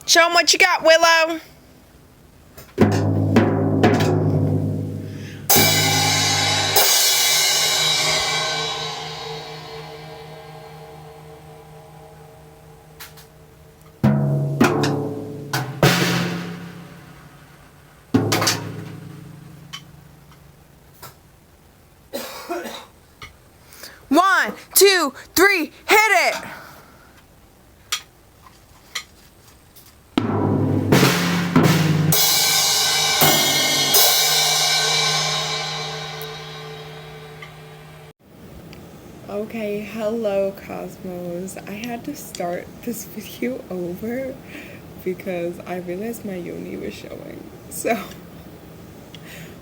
Show them what you got, Willow. One, two, three, hit it! Okay, hello Cosmos. I had to start this video over because I realized my yoni was showing. So,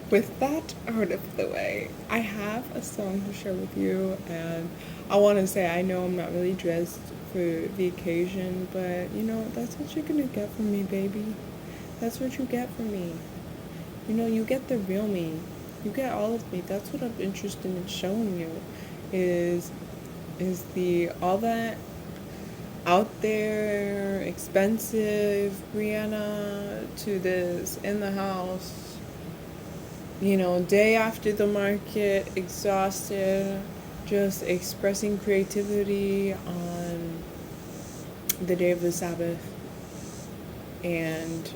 with that out of the way, I have a song to share with you, and I want to say I know I'm not really dressed for the occasion, but you know, that's what you're gonna get from me, baby. That's what you get from me. You know, you get the real me. You get all of me. That's what I'm interested in showing you. Is the all that out there expensive Brianna to this in the house, you know, day after the market, exhausted, just expressing creativity on the day of the Sabbath and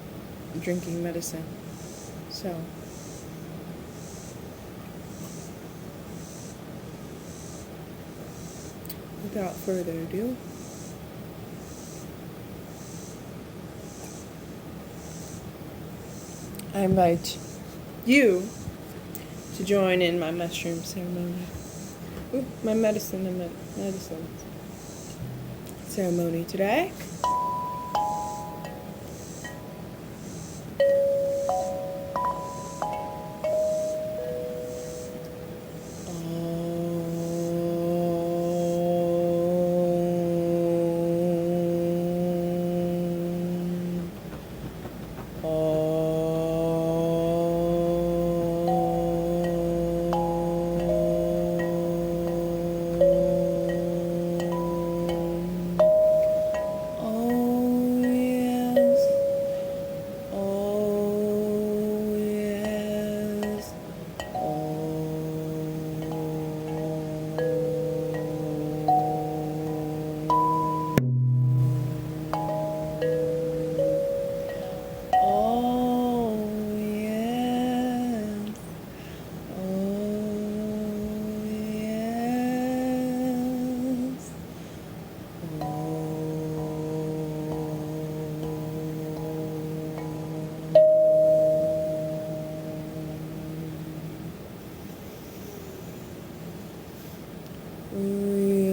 drinking medicine. So without further ado, I invite you to join in my mushroom ceremony. Ooh, my medicine ceremony today.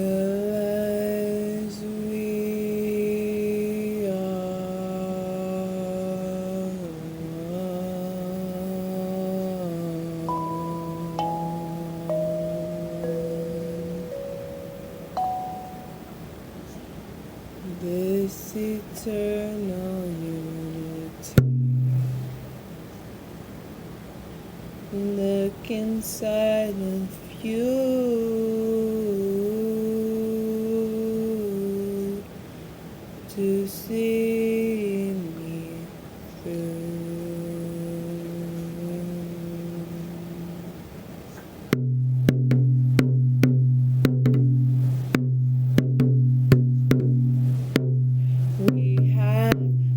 Realize we are this eternal unity. Look inside of you to see me through. We have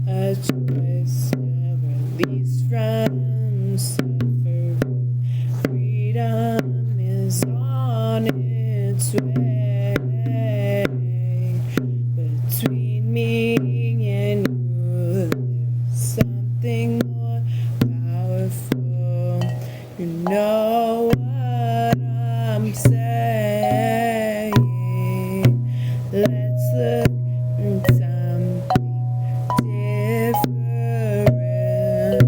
a choice now, released from suffering. Freedom is on its way. Between me and you, there's something more powerful. You know what I'm saying. Let's look at something different.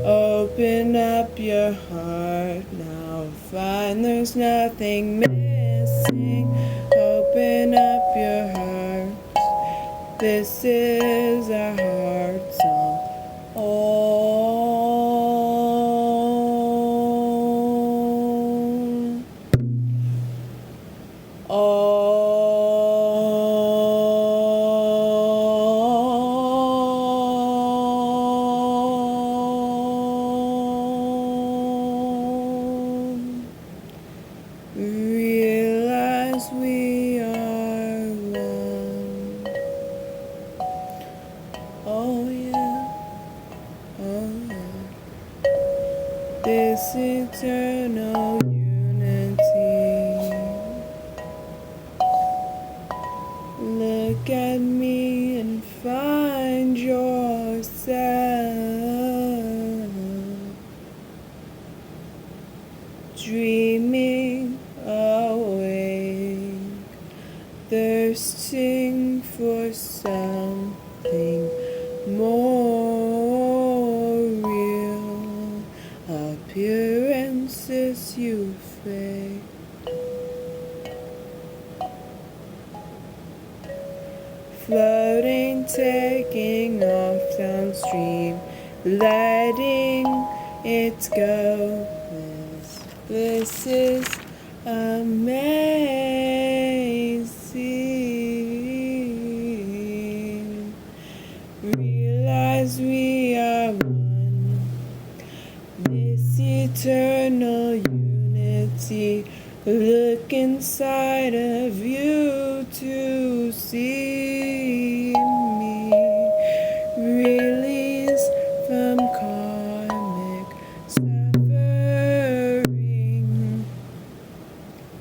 Open up your heart now. Find there's nothing missing. Open up your heart. This is our heart song. Oh. this eternal unity. Look at me and find yourself, dreaming awake, thirsting for something more real. Appearances you fake, floating, taking off downstream, letting it go. This is amazing. Realize we are one. This eternal unity. Look inside of you to see me. Release from karmic suffering.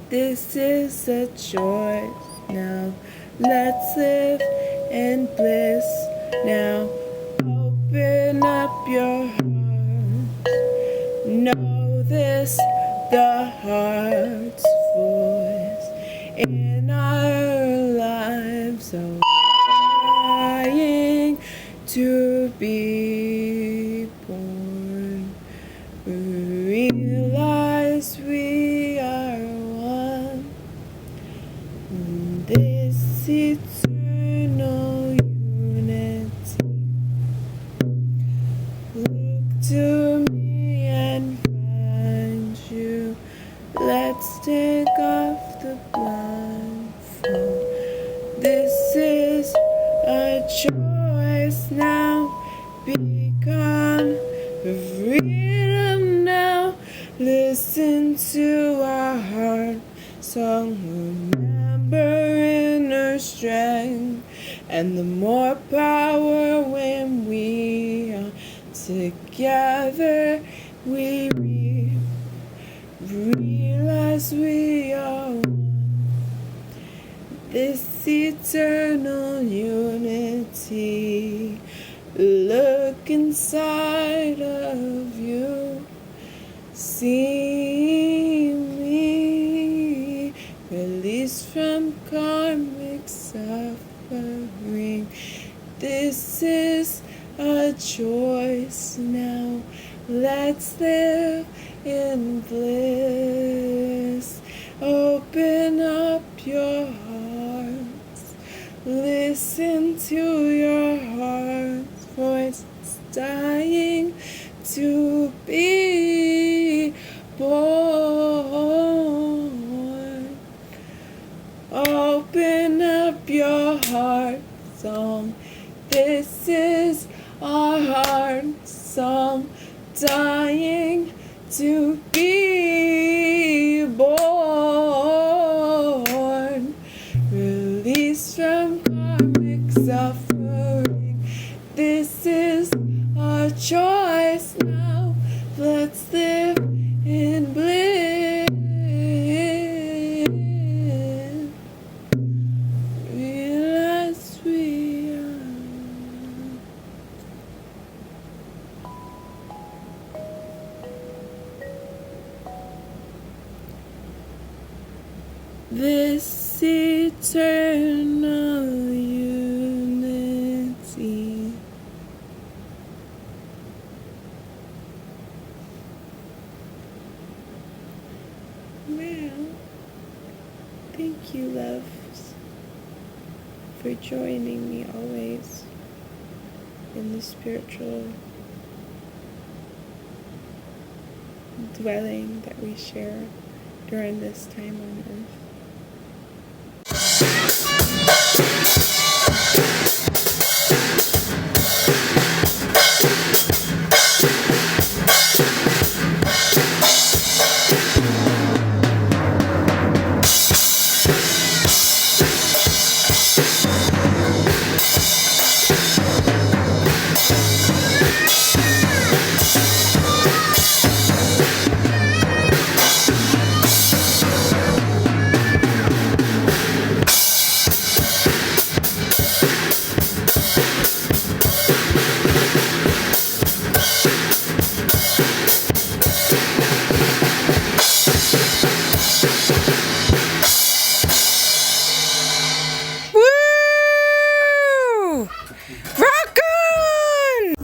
This is a choice now. Let's live in bliss now. Open up your heart. Know this, the heart's voice in our lives, oh, trying to be born. Realize we are one. This eternal unity. Look to me and find you. Let's take off the blindfold. This is a choice now. Become freedom now. Listen to our heart song. Remember inner strength, and the more power when we are together. We realize we are one. This eternal unity. Look inside of you. See me. Release from karmic suffering. This is a choice now. Let's live in bliss. Open up your hearts. Listen to your heart's voice. It's dying to be born. Open up your heart song. This is our heart song, dying to be born. Release from karmic suffering. This is our choice now. Let's live in bliss. Realize we are. This eternal unity. Well, thank you, loves, for joining me always in the spiritual dwelling that we share during this time on earth. Woo! Rock on!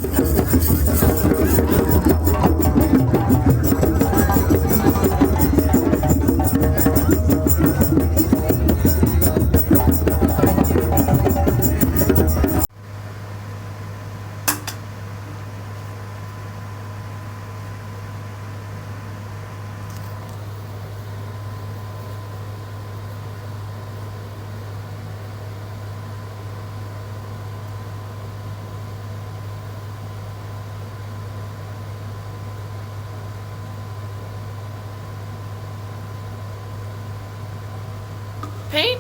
Paint?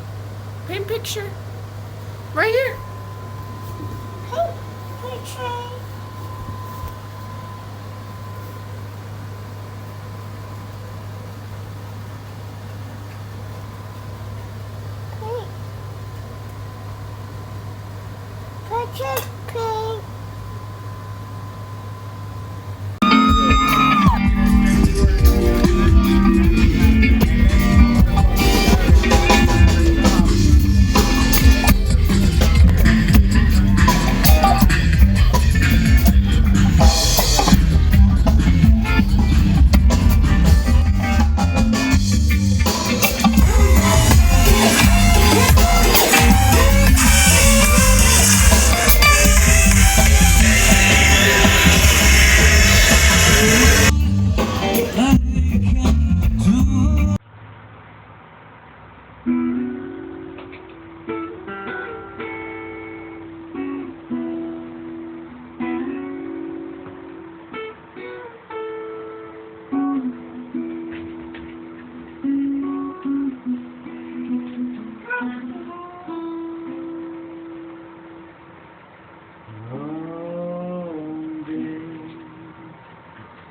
Paint picture. Right here. Paint picture. Picture paint.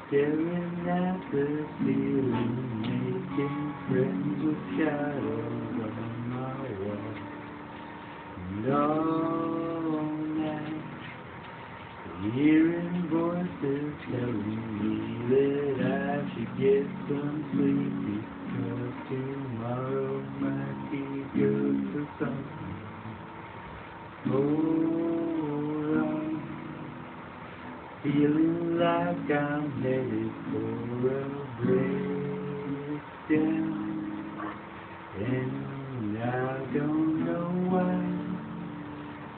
Staring at the ceiling, making friends with shadows on my wall. And all night, hearing voices telling me that I should get some sleep because tomorrow might be good for something. Hold on. Feeling like I'm headed for a breakdown, and I don't know why,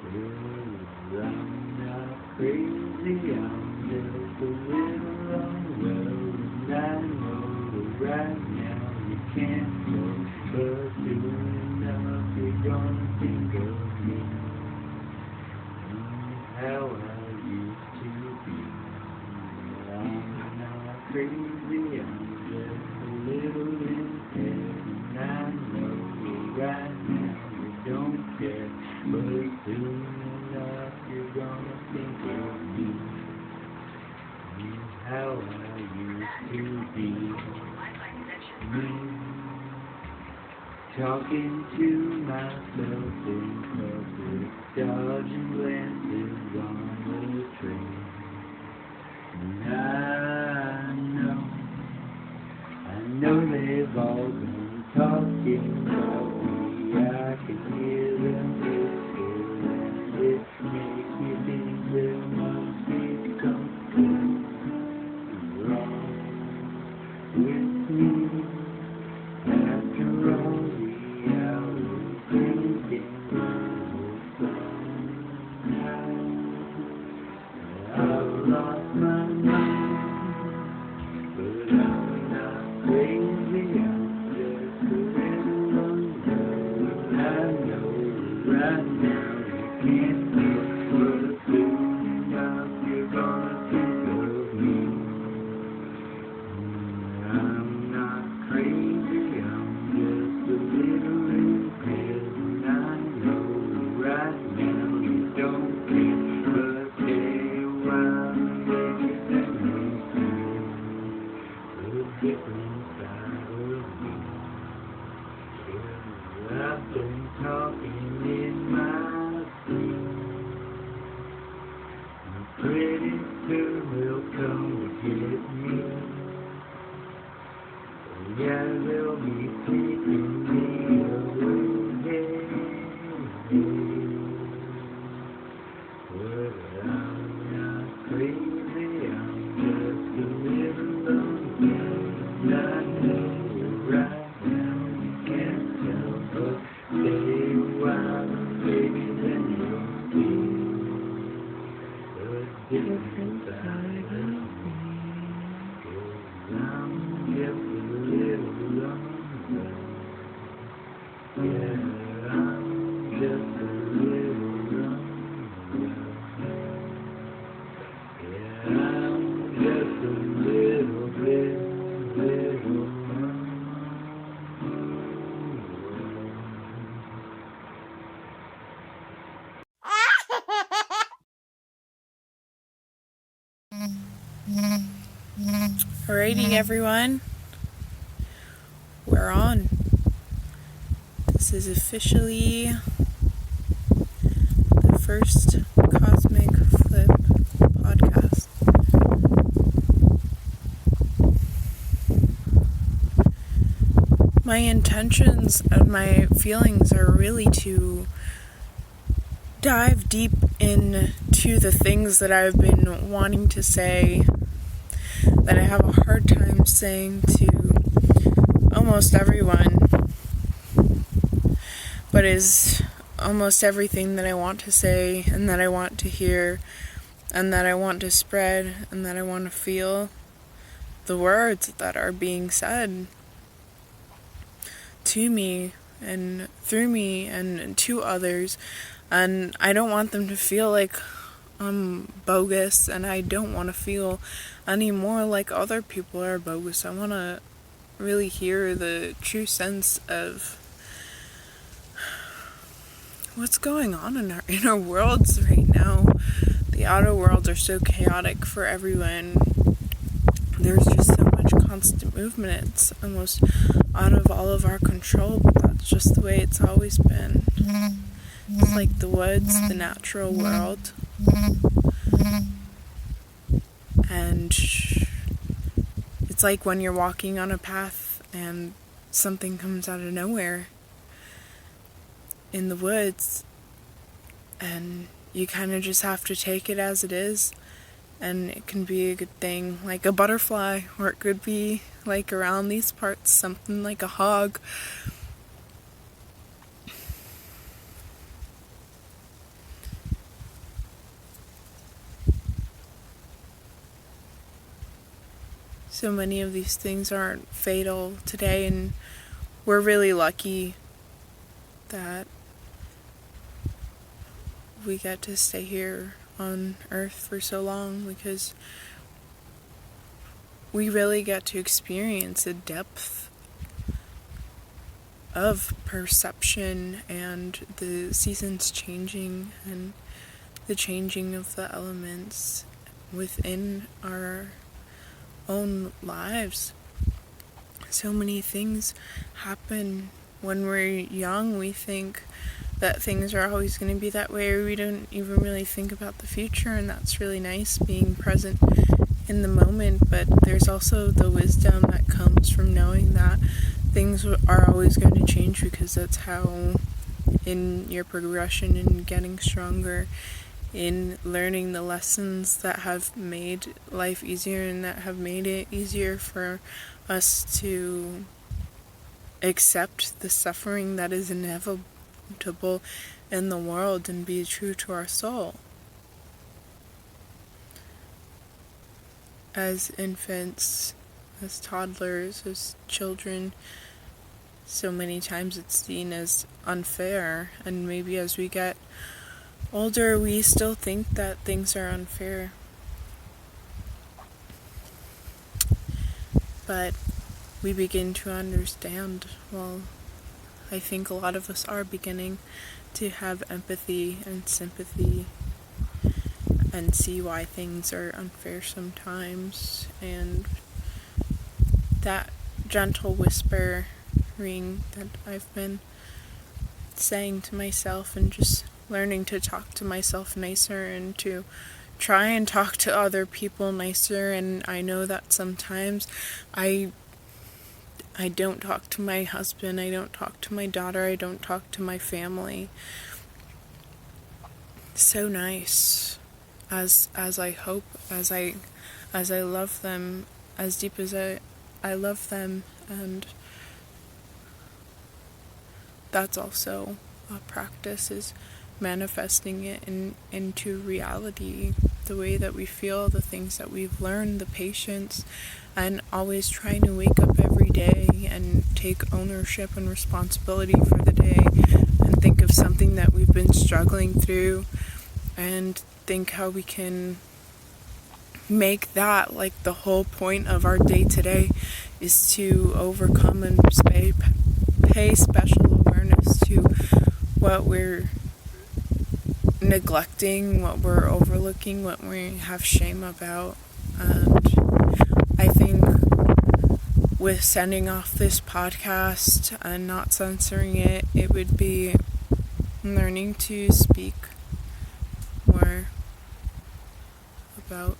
'cause I'm not crazy, I'm just a little unwell, and I know that right now you can't know, but soon enough you're gonna think of me, and how I used to be. I'm not crazy, I'm just a little impaired, and I know right now you don't care, but soon enough you're gonna think of me, and how I used to be. Me, talking to myself in public, dodging glances on the train. And I know they've all been talking about me. I can hear them whisper, and it makes me think there must be something wrong with me. After all the hours thinking I've lost my mind, but I'm not crazy, I'm just a little unwell, they'll come to get me. Yeah, they'll be taking me away. But I'm not crazy, I'm just a little lonely. I know right now you can't tell, but stay a while, baby, then you'll see a different side of me. 'Cause I'm just a little longer. Yeah, I'm just a little longer. Yeah, I'm just a little bit, little longer. Alrighty, everyone, we're on. This is officially the first cosmicFlip podcast. My intentions and my feelings are really to dive deep into the things that I've been wanting to say, that I have a hard time saying to almost everyone, but is almost everything that I want to say and that I want to hear and that I want to spread and that I want to feel. The words that are being said to me and through me and to others, and I don't want them to feel like I'm bogus, and I don't want to feel any more like other people are bogus. I want to really hear the true sense of what's going on in our inner worlds right now. The outer worlds are so chaotic for everyone. There's just so much constant movement. It's almost out of all of our control, but that's just the way it's always been. It's like the woods, the natural world. And it's like when you're walking on a path and something comes out of nowhere in the woods, and you kind of just have to take it as it is, and it can be a good thing, like a butterfly, or it could be like around these parts something like a hog. So many of these things aren't fatal today, and we're really lucky that we get to stay here on Earth for so long, because we really get to experience a depth of perception and the seasons changing and the changing of the elements within our own lives. So many things happen when we're young. We think that things are always going to be that way, or we don't even really think about the future, and that's really nice, being present in the moment. But there's also the wisdom that comes from knowing that things are always going to change, because that's how, in your progression in getting stronger, in learning the lessons that have made life easier and that have made it easier for us to accept the suffering that is inevitable in the world and be true to our soul. As infants, as toddlers, as children, so many times it's seen as unfair, and maybe as we get older we still think that things are unfair. But we begin to understand, well, I think a lot of us are beginning to have empathy and sympathy and see why things are unfair sometimes, and that gentle whispering that I've been saying to myself and just learning to talk to myself nicer and to try and talk to other people nicer, and I know that sometimes I don't talk to my husband, I don't talk to my daughter, I don't talk to my family so nice as I hope, as I love them as deep as I love them. And that's also a practice, is manifesting it into reality, the way that we feel, the things that we've learned, the patience, and always trying to wake up every day and take ownership and responsibility for the day, and think of something that we've been struggling through, and think how we can make that like the whole point of our day today, is to overcome and pay special awareness to what we're neglecting, what we're overlooking, what we have shame about. And I think with sending off this podcast and not censoring it, it would be learning to speak more about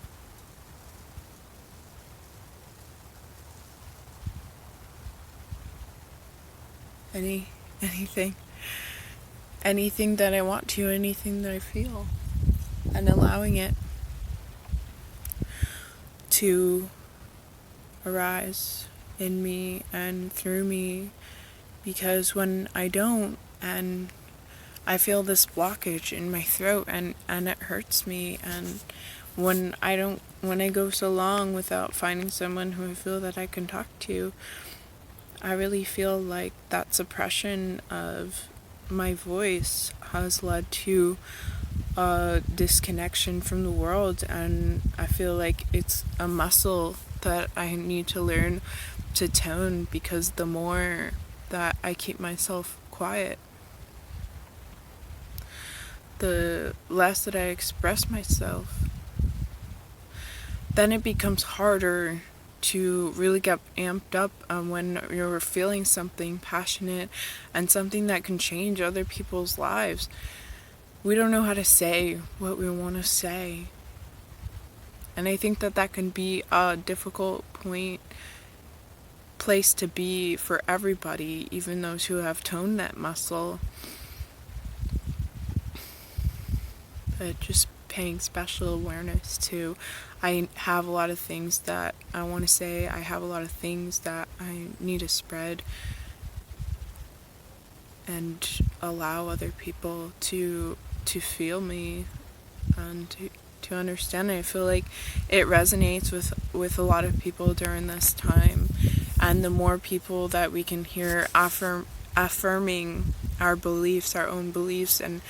anything that I want to, anything that I feel, and allowing it to arise in me and through me. Because when I don't, and I feel this blockage in my throat, and it hurts me, and when I go so long without finding someone who I feel that I can talk to, I really feel like that suppression of my voice has led to a disconnection from the world, and I feel like it's a muscle that I need to learn to tone, because the more that I keep myself quiet, the less that I express myself, then it becomes harder to really get amped up when you're feeling something passionate and something that can change other people's lives. We don't know how to say what we want to say. And I think that can be a difficult place to be for everybody, even those who have toned that muscle. But just paying special awareness to, I have a lot of things that I want to say, I have a lot of things that I need to spread, and allow other people to feel me and to understand it. I feel like it resonates with a lot of people during this time, and the more people that we can hear affirming our beliefs, our own beliefs, and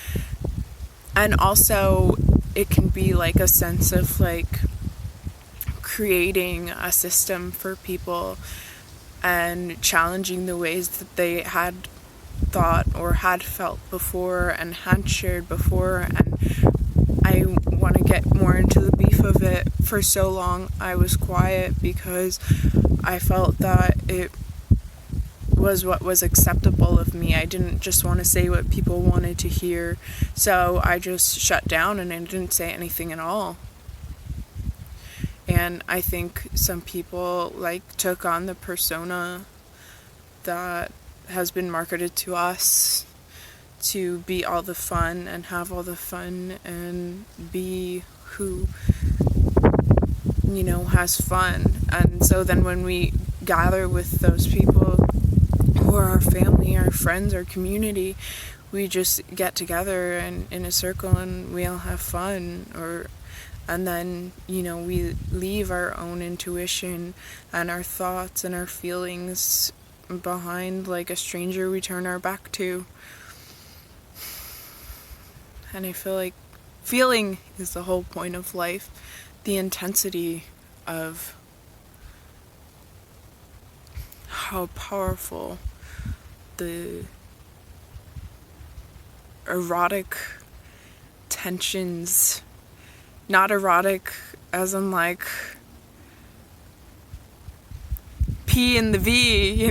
also it can be like a sense of like creating a system for people and challenging the ways that they had thought or had felt before and had shared before. And I want to get more into the beef of it. For so long I was quiet because I felt that it was what was acceptable of me. I didn't just want to say what people wanted to hear, so I just shut down and I didn't say anything at all. And I think some people took on the persona that has been marketed to us to be all the fun and have all the fun and be who, has fun. And so then when we gather with those people who are our family, our friends, our community, we just get together and in a circle and we all have fun, and then we leave our own intuition and our thoughts and our feelings behind like a stranger we turn our back to. And I feel like feeling is the whole point of life. The intensity of how powerful the erotic tensions, not erotic as in like P and the V,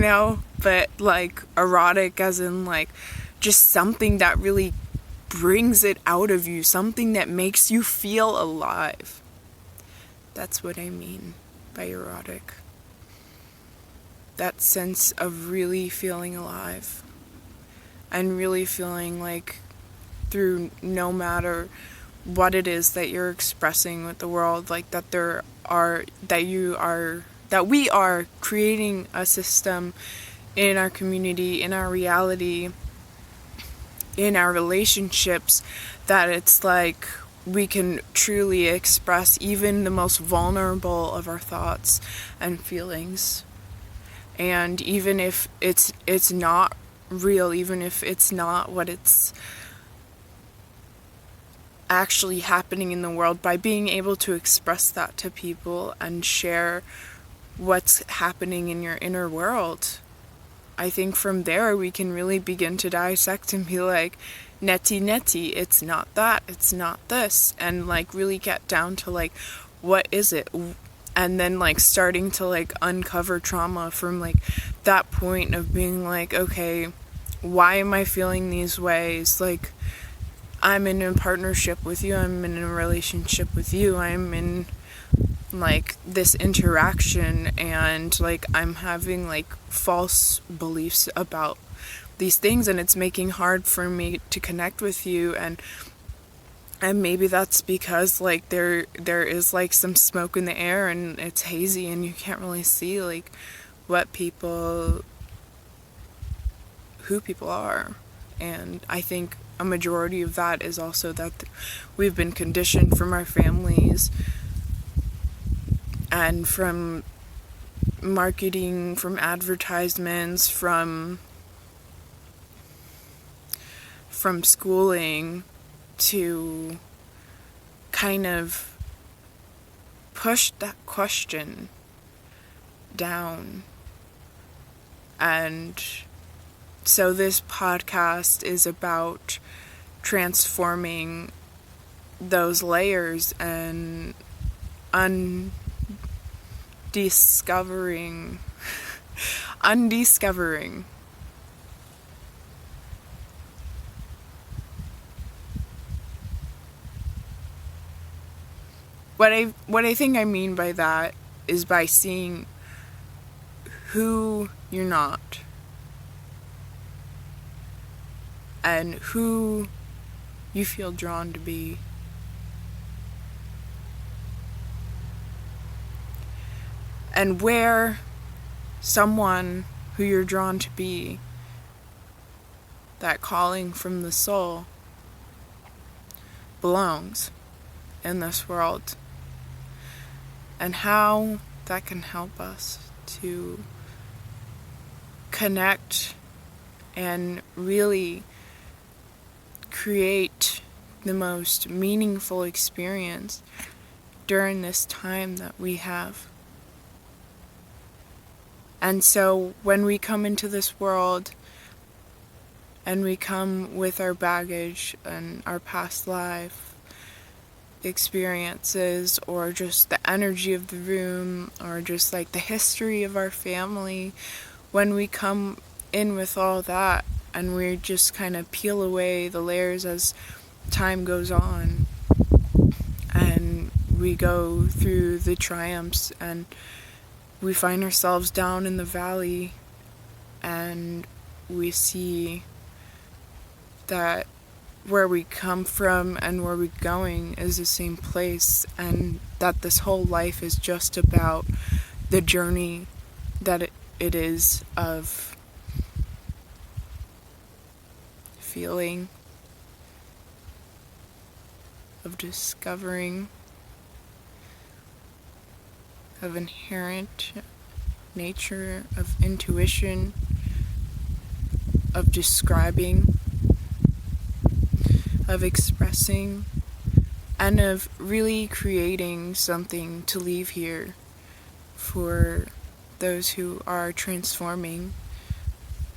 but like erotic as in like just something that really brings it out of you, something that makes you feel alive. That's what I mean by erotic. That sense of really feeling alive and really feeling like through no matter what it is that you're expressing with the world, like that we are creating a system in our community, in our reality, in our relationships, that it's like we can truly express even the most vulnerable of our thoughts and feelings. And even if it's not real, even if it's not what it's actually happening in the world, by being able to express that to people and share what's happening in your inner world, I think from there we can really begin to dissect and be like, neti, it's not that, it's not this, and like really get down to like, what is it? And then like starting to like uncover trauma from like that point of being like, okay, why am I feeling these ways? Like, I'm in a partnership with you, I'm in a relationship with you, I'm in like this interaction, and like I'm having like false beliefs about these things, and it's making hard for me to connect with you, and maybe that's because like there is like some smoke in the air and it's hazy and you can't really see like who people are. And I think a majority of that is also that we've been conditioned from our families and from marketing, from advertisements, from schooling, to kind of push that question down. And so this podcast is about transforming those layers and undiscovering what I think I mean by that is by seeing who you're not and who you feel drawn to be. And where someone who you're drawn to be, that calling from the soul, belongs in this world. And how that can help us to connect and really create the most meaningful experience during this time that we have. And so when we come into this world and we come with our baggage and our past life experiences, or just the energy of the room, or just like the history of our family, when we come in with all that and we just kind of peel away the layers as time goes on, and we go through the triumphs and we find ourselves down in the valley, and we see that where we come from and where we're going is the same place, and that this whole life is just about the journey that it is of feeling, of discovering, of inherent nature, of intuition, of describing, of expressing, and of really creating something to leave here for those who are transforming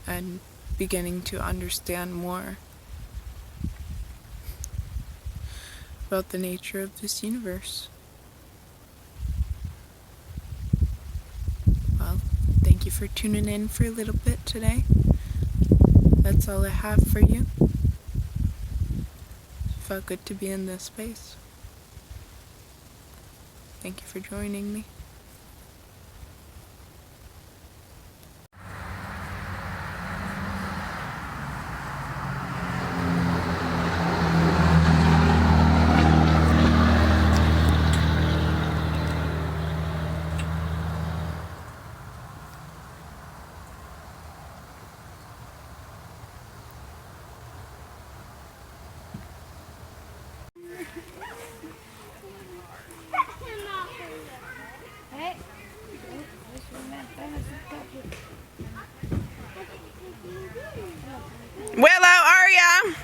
and beginning to understand more about the nature of this universe. Well, thank you for tuning in for a little bit today. That's all I have for you. felt good to be in this space. Thank you for joining me. Willow, Aria.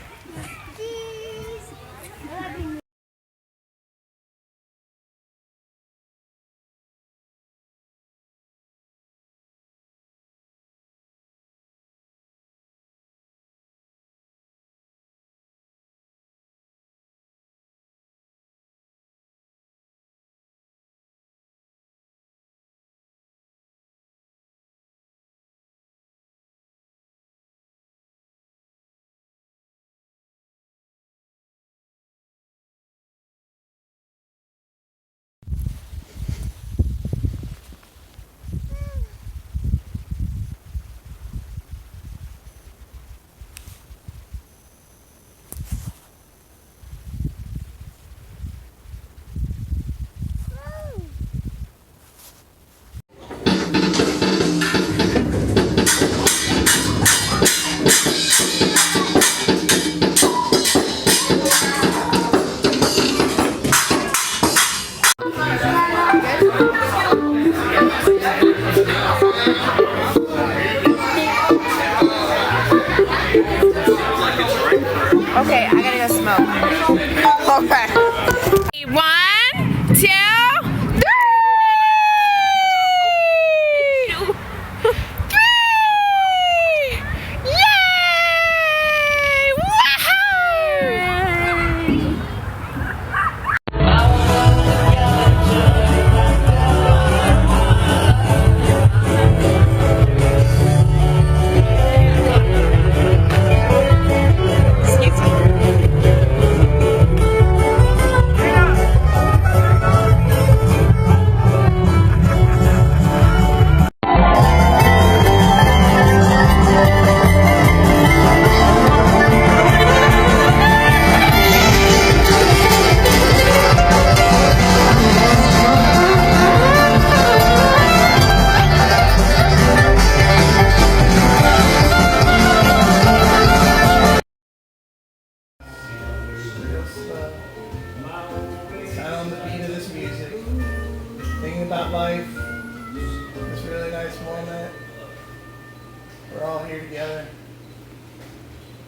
Okay, I gotta go smoke. Okay. 1, 2, 3! 3! Yay! Kind on the beat of this music. Thinking about life. This really nice moment. We're all here together.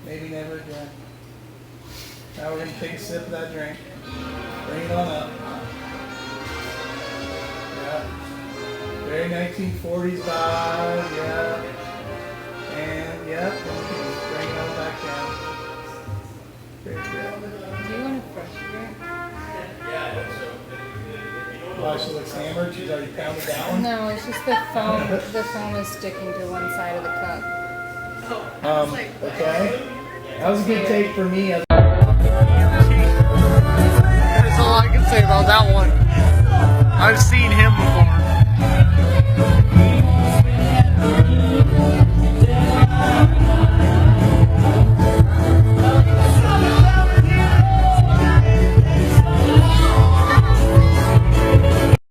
Maybe never again. Now we're going to take a sip of that drink. Bring it on up. Yeah. Very 1940s vibe. Yeah. And yep. Bring it on back down. Very good. Do you want a fresh drink? Why she looks hammered? She's already pounded down. No, it's just the foam. The foam is sticking to one side of the cup. Okay. That was a good take for me. That's all I can say about that one. I've seen him before.